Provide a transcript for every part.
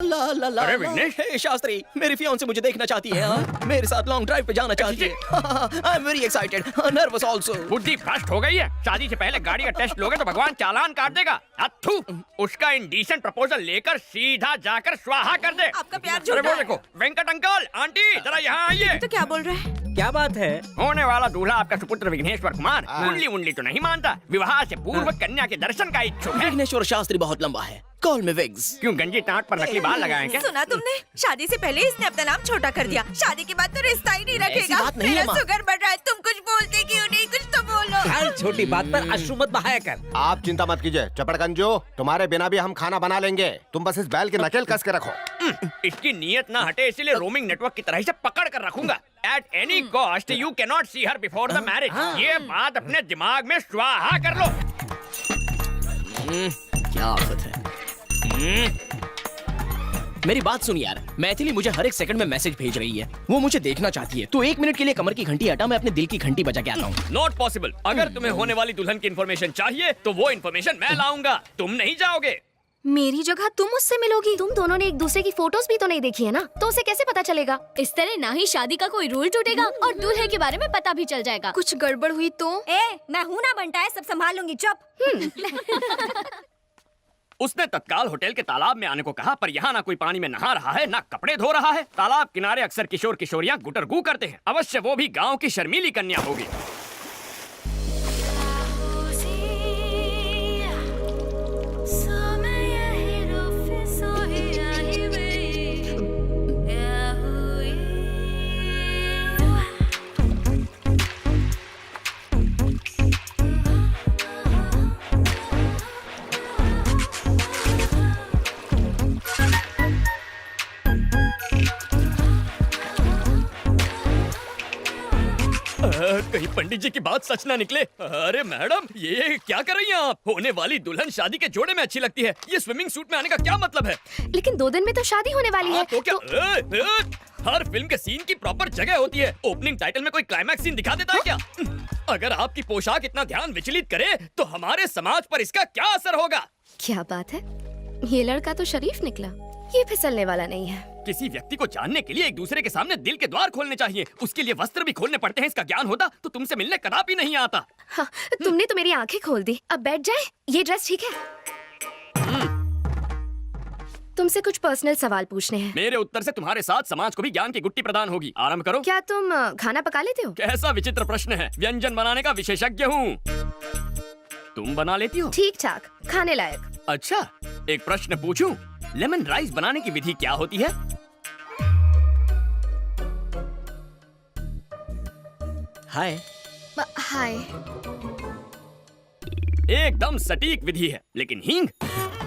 ला ला ला। अरे विघ्नेश, हे शास्त्री, मेरी फियांसे मुझे देखना चाहती है। हाँ? मेरे साथ लॉन्ग ड्राइव पे जाना चाहती है। I am very excited, nervous also. बुद्धि भ्रष्ट हो गई है। शादी से पहले गाड़ी का टेस्ट लोगे तो भगवान चालान काट देगा। अथू, उसका इंडीसेंट प्रपोजल लेकर सीधा जाकर स्वाहा कर दे। आपका प्यार अरे झूठा वो है। देखो, वेंकट अंकल, आंटी जरा यहाँ आइए। तो क्या बोल रहे हैं? क्या बात है? होने वाला दूल्हा आपका सुपुत्र विघ्नेश्वर कुमार मुंडली मुंडली तो नहीं मानता, विवाह से पूर्व कन्या के दर्शन का इच्छुक है। विघ्नेश्वर शास्त्री बहुत लंबा है, कॉल मी विग्स। क्यों गंजी टाट पर नकली बाल लगाए क्या? सुना तुमने? शादी से पहले इसने अपना नाम छोटा कर दिया, शादी के बाद तो रिश्ता ही नहीं ऐसी रखेगा। बात नहीं है, मेरा माँ। शुगर बढ़ रहा है, तुम कुछ बोलते क्यों नहीं? कुछ तो बोलो। हर छोटी बात पर अश्रु मत बहाया कर। आप चिंता मत कीजिए चपड़गंजो, तुम्हारे बिना भी हम खाना बना लेंगे। तुम बस इस बैल की नकेल कस के रखो। इसकी नीयत ना हटे इसीलिए रोमिंग नेटवर्क की तरह से पकड़ कर रखूंगा। At any cost you can not see her before the marriage. ये बात अपने दिमाग में स्वाहा कर लो। क्या आफत है। मेरी बात सुन यार, मैथिली मुझे हर एक सेकंड में मैसेज भेज रही है। वो मुझे देखना चाहती है। तू 1 मिनट के लिए कमर की घंटी हटा, मैं अपने दिल की घंटी बजा के आता हूँ। Not possible. अगर तुम्हें होने वाली दुल्हन की इन्फॉर्मेशन चाहिए तो वो इन्फॉर्मेशन मैं लाऊंगा, तुम नहीं जाओगे। मेरी जगह तुम उससे मिलोगी। तुम दोनों ने एक दूसरे की फोटोज भी तो नहीं देखी है ना, तो उसे कैसे पता चलेगा? इस तरह ना ही शादी का कोई रूल टूटेगा और दूल्हे के बारे में पता भी चल जाएगा। कुछ गड़बड़ हुई तो? मैं हूँ ना बनता है, सब संभाल लूंगी, चुप। उसने तत्काल होटल के तालाब में आने को कहा, पर यहाँ ना कोई पानी में नहा रहा है ना कपड़े धो रहा है। तालाब किनारे अक्सर किशोर किशोरियाँ गुटरगू करते हैं। अवश्य वो भी गांव की शर्मीली कन्या होगी। कहीं पंडित जी की बात सच ना निकले। अरे मैडम, ये क्या कर रही हैं आप? होने वाली दुल्हन शादी के जोड़े में अच्छी लगती है, ये स्विमिंग सूट में आने का क्या मतलब है? लेकिन 2 दिन में तो शादी होने वाली है। तो क्या हर फिल्म के सीन की प्रॉपर जगह होती है। ओपनिंग टाइटल में कोई क्लाइमैक्स सीन दिखा देता है क्या? अगर आपकी पोशाक इतना ध्यान विचलित करे तो हमारे समाज पर इसका क्या असर होगा? क्या बात है, ये लड़का तो शरीफ निकला, ये फिसलने वाला नहीं है। किसी व्यक्ति को जानने के लिए एक दूसरे के सामने दिल के द्वार खोलने चाहिए, उसके लिए वस्त्र भी खोलने पड़ते हैं। इसका ज्ञान होता तो तुमसे मिलने कदापि नहीं आता। हाँ, तुमने तो मेरी आंखें खोल दी। अब बैठ जाए, ये ड्रेस ठीक है? तुमसे कुछ पर्सनल सवाल पूछने हैं। मेरे उत्तर से तुम्हारे साथ समाज को भी ज्ञान की गुट्टी प्रदान होगी। आरंभ करो। क्या तुम खाना पका लेते हो? कैसा विचित्र प्रश्न है। व्यंजन बनाने का विशेषज्ञ हूँ। तुम बना लेती हो? ठीक ठाक, खाने लायक। अच्छा, एक प्रश्न पूछूं? लेमन राइस बनाने की विधि क्या होती है? हाय। हाय। एकदम सटीक विधि है, लेकिन हींग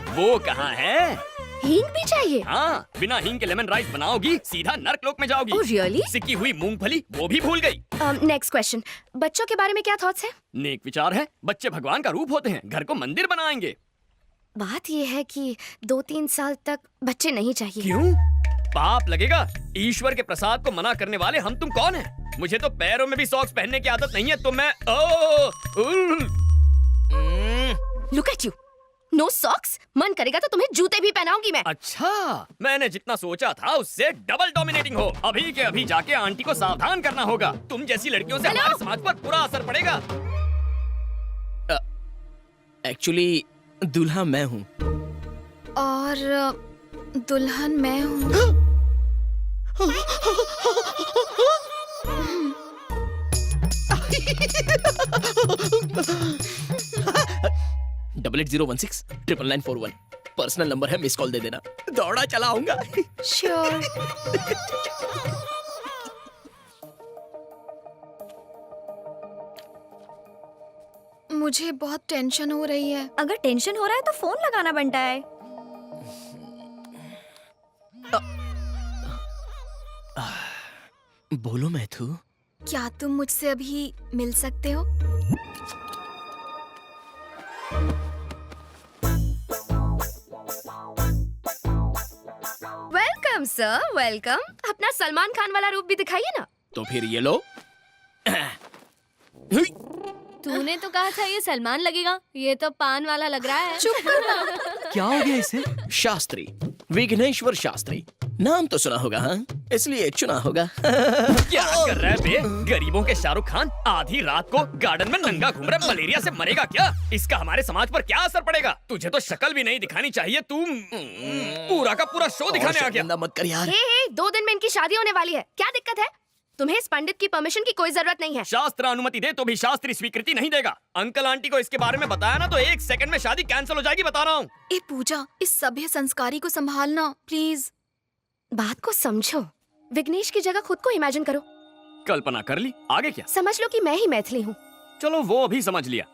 वो कहाँ है? हींग भी चाहिए? हाँ, बिना हींग के लेमन राइस बनाओगी सीधा नर्कलोक में जाओगी। Oh, really? सिकी हुई मूंगफली वो भी भूल गई। नेक्स्ट क्वेश्चन, बच्चों के बारे में क्या थॉट्स है? नेक विचार है। बच्चे भगवान का रूप होते हैं, घर को मंदिर बनाएंगे। बात ये है कि 2-3 साल तक बच्चे नहीं चाहिए। क्यों? पाप लगेगा। ईश्वर के प्रसाद को मना करने वाले हम तुम कौन हैं? मुझे तो पैरों में भी सॉक्स पहनने की आदत नहीं है, तो मैं look at you, no socks. मन करेगा तो तुम्हें जूते भी पहनाऊंगी मैं। अच्छा, मैंने जितना सोचा था उससे डबल डोमिनेटिंग हो। अभी के अभी जाके आंटी को सावधान करना होगा। तुम जैसी लड़कियों से हमारे समाज पर बुरा असर पड़ेगा। एक्चुअली दूल्हा मैं हूँ। और दुल्हन मैं हूँ। डबल 8016 99941 पर्सनल नंबर है, मिस कॉल दे देना। दौड़ा चला आऊंगा। श्योर। मुझे बहुत टेंशन हो रही है। अगर टेंशन हो रहा है तो फोन लगाना बनता है। बोलो मैथू। क्या तुम मुझसे अभी मिल सकते हो? Welcome sir, welcome. अपना सलमान खान वाला रूप भी दिखाइए ना। तो फिर ये लो। तूने तो कहा था ये सलमान लगेगा, ये तो पान वाला लग रहा है। चुप करना। क्या हो गया इसे? शास्त्री, विघ्नेश्वर शास्त्री नाम तो सुना होगा, हाँ? इसलिए चुना होगा। क्या कर रहा है बे? गरीबों के शाहरुख खान आधी रात को गार्डन में नंगा घूम रहा है, मलेरिया से मरेगा क्या? इसका हमारे समाज पर क्या असर पड़ेगा? तुझे तो शक्ल भी नहीं दिखानी चाहिए, तू पूरा का पूरा शो दिखाने आ गया। मत कर यार। हे 2 दिन में इनकी शादी होने वाली है, क्या दिक्कत है? तुम्हें इस पंडित की परमिशन की कोई जरूरत नहीं है। शास्त्र अनुमति दे तो भी शास्त्री स्वीकृति नहीं देगा। अंकल आंटी को इसके बारे में बताया ना तो 1 सेकंड में शादी कैंसिल हो जाएगी, बता रहा हूँ। ए पूजा, इस सभ्य संस्कारी को संभालना प्लीज। बात को समझो, विघ्नेश की जगह खुद को इमेजिन करो। कल्पना कर ली, आगे क्या? समझ लो कि मैं ही मैथिली हूँ। चलो वो भी समझ लिया।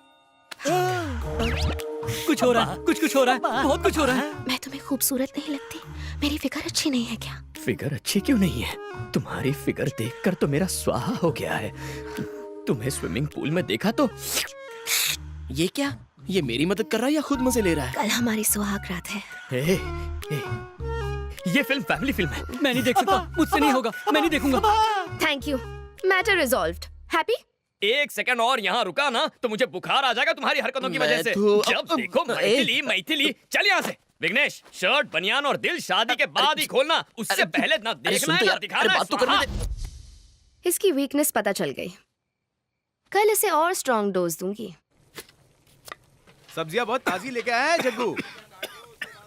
कुछ हो रहा है, कुछ हो रहा है, बहुत कुछ हो रहा है। मैं तुम्हें खूबसूरत नहीं लगती? मेरी फिगर अच्छी नहीं है क्या? फिगर अच्छी क्यों नहीं है? तुम्हारी फिगर देखकर तो मेरा स्वाहा हो गया है। तुम्हें स्विमिंग पूल में देखा तो ये क्या? ये मेरी मदद कर रहा है या खुद मजे ले रहा है? कल हमारी सुहाग रात है। ए, ये फिल्म फैमिली फिल्म है। मैं नहीं देख सकता, मुझसे नहीं होगा, मैं नहीं देखूंगा। Thank you, matter resolved. Happy? 1 second और यहाँ रुका ना तो मुझे बुखार आ जाएगा तुम्हारी हरकतों की वजह से। जब देखो मैथिली मैथिली। चल यहाँ से। विघ्नेश, शर्ट बनियान और दिल शादी के बाद ही खोलना, उससे पहले ना देखना है ना दिखाना है। बात तो करने दे। इसकी वीकनेस पता चल गई, कल इसे और स्ट्रॉन्ग डोज दूंगी। सब्जियां बहुत ताजी लेके आया है जग्गू।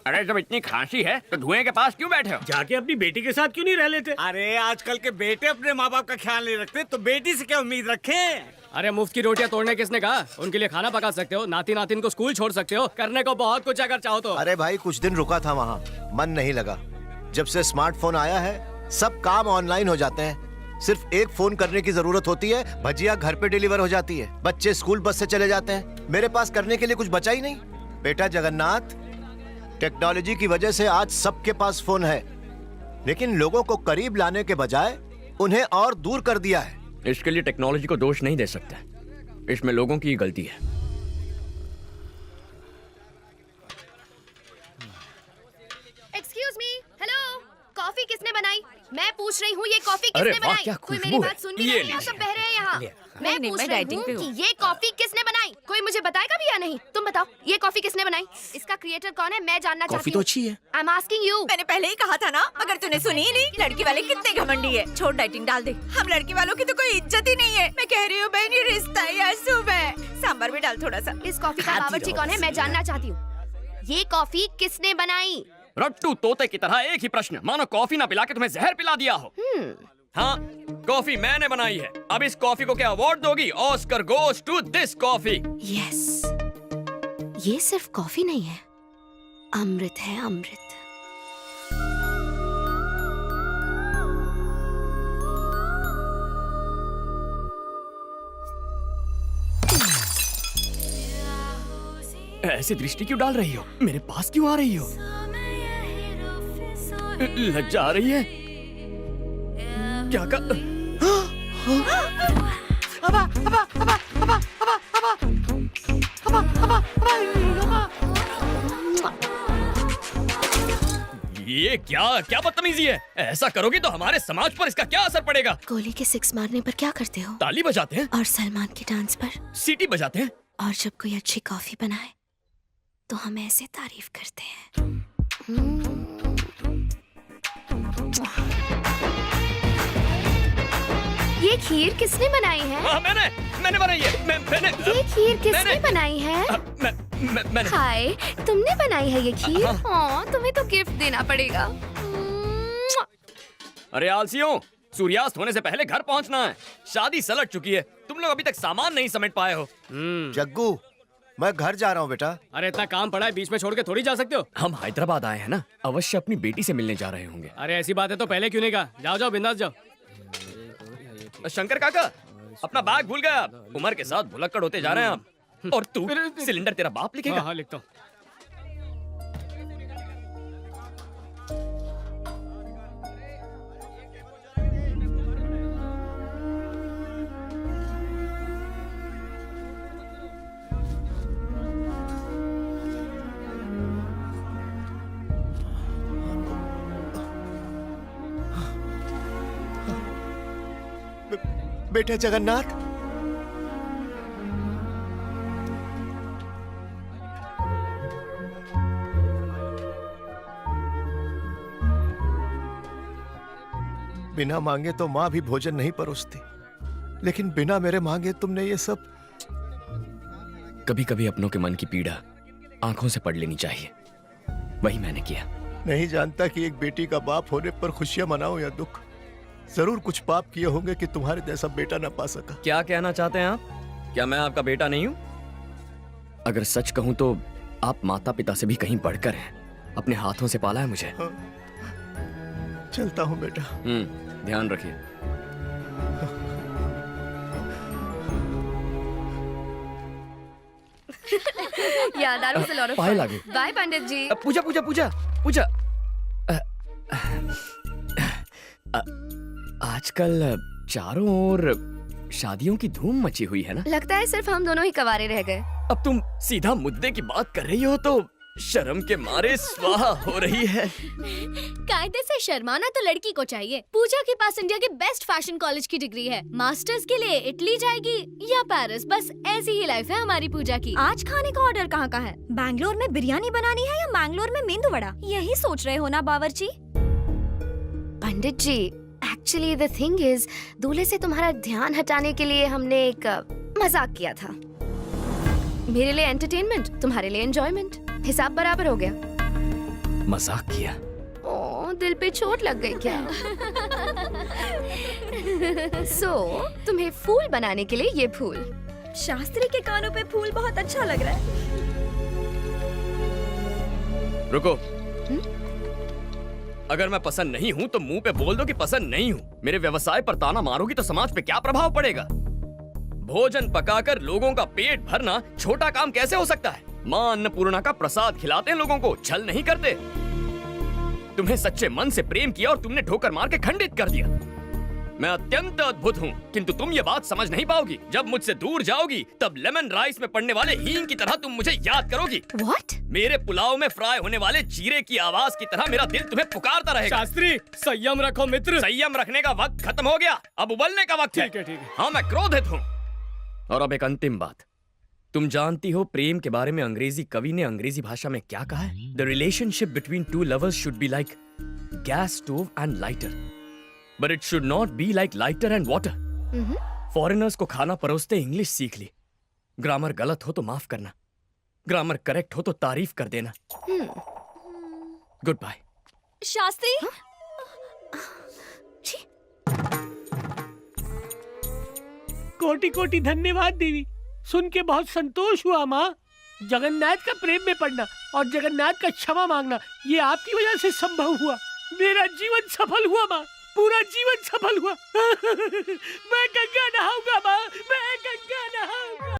अरे जब इतनी खांसी है तो धुएं के पास क्यों बैठे हो? जाके अपनी बेटी के साथ क्यों नहीं रह लेते? अरे आजकल के बेटे अपने माँ बाप का ख्याल नहीं रखते तो बेटी से क्या उम्मीद रखें? अरे मुफ्त की रोटियां तोड़ने किसने कहा? उनके लिए खाना पका सकते हो, नाती नातिन को स्कूल छोड़ सकते हो, करने को बहुत कुछ अगर चाहो तो। अरे भाई कुछ दिन रुका था वहाँ, मन नहीं लगा। जब से स्मार्टफोन आया है सब काम ऑनलाइन हो जाते हैं। सिर्फ एक फोन करने की जरूरत होती है, भजिया घर पे डिलीवर हो जाती है, बच्चे स्कूल बस से चले जाते हैं। मेरे पास करने के लिए कुछ बचा ही नहीं। बेटा जगन्नाथ, टेक्नोलॉजी की वजह से आज सबके पास फोन है, लेकिन लोगों को करीब लाने के बजाय उन्हें और दूर कर दिया है। इसके लिए टेक्नोलॉजी को दोष नहीं दे सकते, इसमें लोगों की गलती है। एक्सक्यूज मी, हेलो, कॉफी किसने बनाई? मैं पूछ रही हूँ, ये कॉफी अरे किसने वाह, बनाई? क्या कोई खुशबू मेरी है। बात सुन भी ये नहीं लीजिए। रहा, सब बह रहे हैं यहाँ। मैं नहीं, पूछ मैं रही डाइटिंग पे हूँ हूँ। कि ये कॉफी किसने बनाई? कोई मुझे बताएगा भी या नहीं? तुम बताओ, ये कॉफी किसने बनाई? इसका क्रिएटर कौन है? मैं जानना चाहती हूँ। कॉफी तो अच्छी है। I am asking you. मैंने पहले ही कहा था ना, मगर तूने सुनी ही नहीं। लड़की वाले कितने घमंडी है। छोड़ डाइटिंग, डाल दे। हम लड़की वालों की तो कोई इज्जत ही नहीं है। मैं कह रही हूँ बहन, ये रिश्ता ही अशुभ है। सांभर भी डाल थोड़ा सा। इस कॉफी का बावर्ची कौन है? मैं जानना चाहती हूँ। ये कॉफी किसने बनाई? रट्टू तोते की तरह एक ही प्रश्न, मानो कॉफी ना पिला के तुम्हें जहर पिला दिया हो। हाँ, कॉफी मैंने बनाई है। अब इस कॉफी को क्या अवार्ड दोगी? Oscar goes to this coffee. Yes, ये सिर्फ कॉफी नहीं है, अमृत है, अमृत। ऐसी दृष्टि क्यों डाल रही हो? मेरे पास क्यों आ रही हो? लज्जा आ रही है? क्या कर... ये क्या बदतमीजी है? ऐसा करोगी तो हमारे समाज पर इसका क्या असर पड़ेगा? गोली के 6 मारने पर क्या करते हो? ताली बजाते हैं और सलमान के डांस पर? सीटी बजाते हैं। और जब कोई अच्छी कॉफी बनाए तो हम ऐसे तारीफ करते हैं। ये खीर किसने बनाई है? हाँ, मैंने बनाई है। मैंने ये खीर किसने बनाई है? मैंने हाय, तुमने बनाई है ये खीर? हाँ, तुम्हें तो गिफ्ट देना पड़ेगा। अरे आलसियों, सूर्यास्त होने से पहले घर पहुंचना है। शादी सलट चुकी है, तुम लोग अभी तक सामान नहीं समेट पाए हो। जग्गू, मैं घर जा रहा हूँ बेटा। अरे इतना काम पड़ा है, बीच में छोड़ के थोड़ी जा सकते हो। हम हैदराबाद आए हैं ना, अवश्य अपनी बेटी से मिलने जा रहे होंगे। अरे ऐसी बात है तो पहले क्यों नहीं कहा? जाओ जाओ, बिंदास जाओ। शंकर काका, अपना बैग भूल गया। उम्र के साथ भुलक्कड़ होते जा रहे हैं आप। और तू, सिलेंडर तेरा बाप लिखेगा? हाँ, लिखता हूँ। बेटा जगन्नाथ, बिना मांगे तो माँ भी भोजन नहीं परोसती, लेकिन बिना मेरे मांगे तुमने ये सब। कभी कभी अपनों के मन की पीड़ा आंखों से पढ़ लेनी चाहिए, वही मैंने किया। नहीं जानता कि एक बेटी का बाप होने पर खुशियां मनाओ या दुख। जरूर कुछ पाप किए होंगे कि तुम्हारे जैसा बेटा ना पा सका। क्या कहना चाहते हैं आप? क्या मैं आपका बेटा नहीं हूं? अगर सच कहूं तो आप माता पिता से भी कहीं बढ़कर हैं। अपने हाथों से पाला है मुझे। हाँ। चलता हूं बेटा। ध्यान रखिए। Yeah, that was a lot of पाए fun. लागे। Bye, पंडित जी। पूजा पूजा पूजा पूजा। आजकल चारों ओर शादियों की धूम मची हुई है ना? लगता है सिर्फ हम दोनों ही कवारे रह गए। अब तुम सीधा मुद्दे की बात कर रही हो तो शर्म के मारे स्वाहा हो रही है। कायदे से शर्माना तो लड़की को चाहिए। पूजा के पास इंडिया के बेस्ट फैशन कॉलेज की डिग्री है। मास्टर्स के लिए इटली जाएगी या पेरिस, बस ऐसी ही लाइफ है हमारी पूजा की। आज खाने का ऑर्डर कहाँ का है? बैंगलोर में बिरयानी बनानी है या मैंगलोर में मेंदू वड़ा? यही सोच रहे हो ना बावर्ची? पंडित जी, एक्चुअली द थिंग इज, दूल्हे से तुम्हारा ध्यान हटाने के लिए हमने एक मजाक किया था। मेरे लिए एंटरटेनमेंट, तुम्हारे लिए एंजॉयमेंट। हिसाब बराबर हो गया। मजाक किया? ओ, दिल पे चोट लग गई क्या? तुम्हें फूल बनाने के लिए ये फूल। शास्त्री के कानों पे फूल बहुत अच्छा लग रहा है। रुको। अगर मैं पसंद नहीं हूँ तो मुंह पे बोल दो कि पसंद नहीं हूँ। मेरे व्यवसाय पर ताना मारोगी तो समाज पे क्या प्रभाव पड़ेगा? भोजन पकाकर लोगों का पेट भरना छोटा काम कैसे हो सकता है? माँ अन्नपूर्णा का प्रसाद खिलाते हैं लोगों को, छल नहीं करते। तुम्हें सच्चे मन से प्रेम किया और तुमने ठोकर मार के खंडित कर दिया। मैं अत्यंत अद्भुत हूँ, किंतु तुम ये बात समझ नहीं पाओगी। जब मुझसे दूर जाओगी तब लेमन राइस में पड़ने वाले हींग की तरह तुम मुझे याद करोगी। What? मेरे पुलाव में फ्राई होने वाले जीरे की आवाज की तरह मेरा दिल तुम्हें पुकारता रहेगा। शास्त्री, संयम रखो मित्र। संयम रखने का वक्त खत्म हो गया, अब उबलने का वक्त है। ठीक है। हाँ, मैं क्रोधित हूँ। और अब एक अंतिम बात, तुम जानती हो प्रेम के बारे में अंग्रेजी कवि ने अंग्रेजी भाषा में क्या कहा है? The relationship between two lovers should be like gas stove and lighter, but it should not be like lighter and water. Foreigners को खाना परोसते इंग्लिश सीख ली। ग्रामर गलत हो तो माफ करना, ग्रामर करेक्ट हो तो तारीफ कर देना। Good bye. शास्त्री, कोटि कोटि धन्यवाद देवी। सुन के बहुत संतोष हुआ माँ। जगन्नाथ का प्रेम में पड़ना और जगन्नाथ का क्षमा मांगना, ये आपकी वजह से संभव हुआ। मेरा जीवन सफल हुआ माँ, पूरा जीवन सफल हुआ। मैं गंगा नहाऊंगा